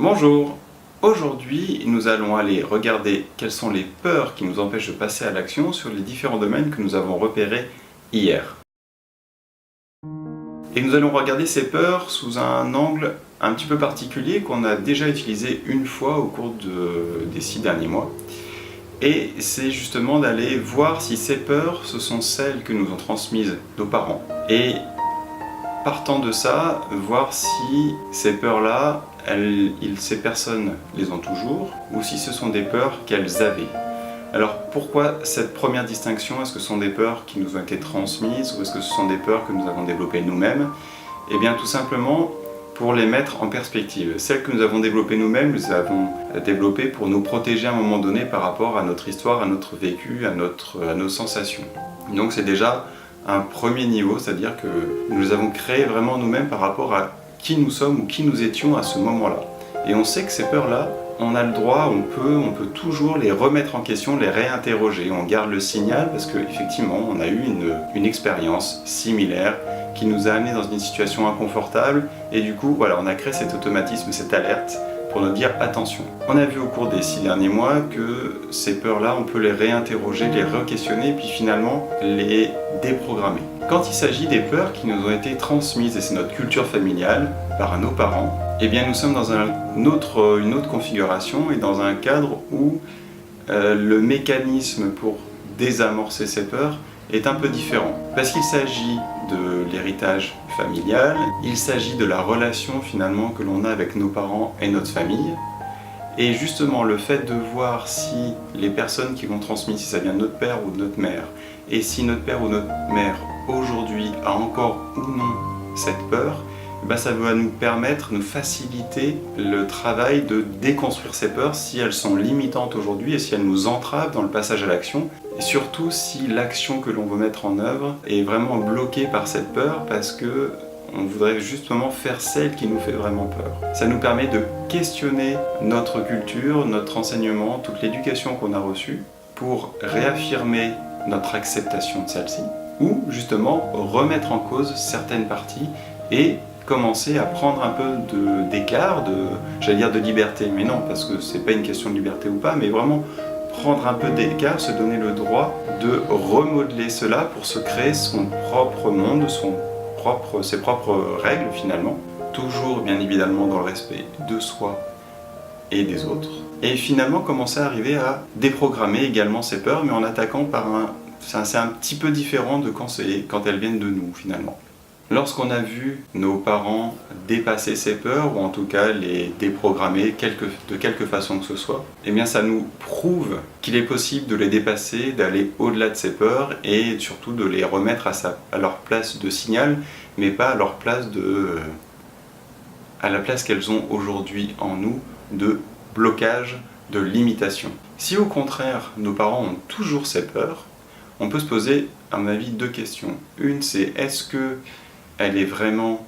Bonjour! Aujourd'hui, nous allons aller regarder quelles sont les peurs qui nous empêchent de passer à l'action sur les différents domaines que nous avons repérés hier. Et nous allons regarder ces peurs sous un angle un petit peu particulier qu'on a déjà utilisé une fois au cours des 6 derniers mois. Et c'est justement d'aller voir si ces peurs, ce sont celles que nous ont transmises nos parents. Et partant de ça, voir si ces peurs-là, ces personnes les ont toujours, ou si ce sont des peurs qu'elles avaient. Alors pourquoi cette première distinction? Est-ce que ce sont des peurs qui nous ont été transmises, ou est-ce que ce sont des peurs que nous avons développées nous-mêmes? Eh bien tout simplement pour les mettre en perspective. Celles que nous avons développées nous-mêmes, nous les avons développées pour nous protéger à un moment donné par rapport à notre histoire, à notre vécu, à nos sensations. Donc c'est déjà un premier niveau, c'est-à-dire que nous les avons créées vraiment nous-mêmes par rapport à qui nous sommes ou qui nous étions à ce moment-là. Et on sait que ces peurs-là, on a le droit, on peut toujours les remettre en question, les réinterroger. On garde le signal parce qu'effectivement, on a eu une expérience similaire qui nous a amené dans une situation inconfortable et du coup, voilà, on a créé cet automatisme, cette alerte pour nous dire attention. On a vu au cours des 6 derniers mois que ces peurs-là, on peut les réinterroger, les re-questionner et puis finalement les déprogrammer. Quand il s'agit des peurs qui nous ont été transmises, et c'est notre culture familiale, par nos parents, eh bien nous sommes dans une autre configuration et dans un cadre où le mécanisme pour désamorcer ces peurs est un peu différent. Parce qu'il s'agit de l'héritage familial, il s'agit de la relation finalement que l'on a avec nos parents et notre famille. Et justement le fait de voir si les personnes qui l'ont transmis, si ça vient de notre père ou de notre mère, et si notre père ou notre mère aujourd'hui a encore ou non cette peur, ben ça va nous permettre, nous faciliter le travail de déconstruire ces peurs si elles sont limitantes aujourd'hui et si elles nous entravent dans le passage à l'action. Et surtout si l'action que l'on veut mettre en œuvre est vraiment bloquée par cette peur parce que on voudrait justement faire celle qui nous fait vraiment peur. Ça nous permet de questionner notre culture, notre enseignement, toute l'éducation qu'on a reçue pour réaffirmer notre acceptation de celle-ci ou justement remettre en cause certaines parties et commencer à prendre un peu d'écart, j'allais dire de liberté, mais non, parce que c'est pas une question de liberté ou pas, mais vraiment prendre un peu d'écart, se donner le droit de remodeler cela pour se créer son propre monde, ses propres règles finalement, toujours bien évidemment dans le respect de soi et des autres. Et finalement commencer à arriver à déprogrammer également ces peurs, mais en attaquant par c'est un petit peu différent de quand elles viennent de nous finalement. Lorsqu'on a vu nos parents dépasser ces peurs, ou en tout cas les déprogrammer de quelque façon que ce soit, eh bien ça nous prouve qu'il est possible de les dépasser, d'aller au-delà de ces peurs et surtout de les remettre à leur place de signal, mais pas à leur place à la place qu'elles ont aujourd'hui en nous de blocage, de limitation. Si au contraire nos parents ont toujours ces peurs, on peut se poser à mon avis 2 questions. Une c'est est-ce que elle est vraiment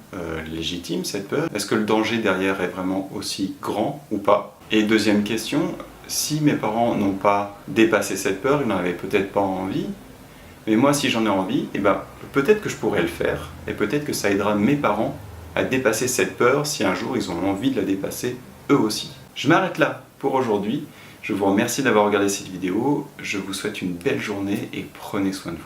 légitime cette peur? Est-ce que le danger derrière est vraiment aussi grand ou pas? Et deuxième question, si mes parents n'ont pas dépassé cette peur, ils n'en avaient peut-être pas envie, mais moi si j'en ai envie, eh ben, peut-être que je pourrais le faire, et peut-être que ça aidera mes parents à dépasser cette peur si un jour ils ont envie de la dépasser eux aussi. Je m'arrête là pour aujourd'hui, je vous remercie d'avoir regardé cette vidéo, je vous souhaite une belle journée et prenez soin de vous.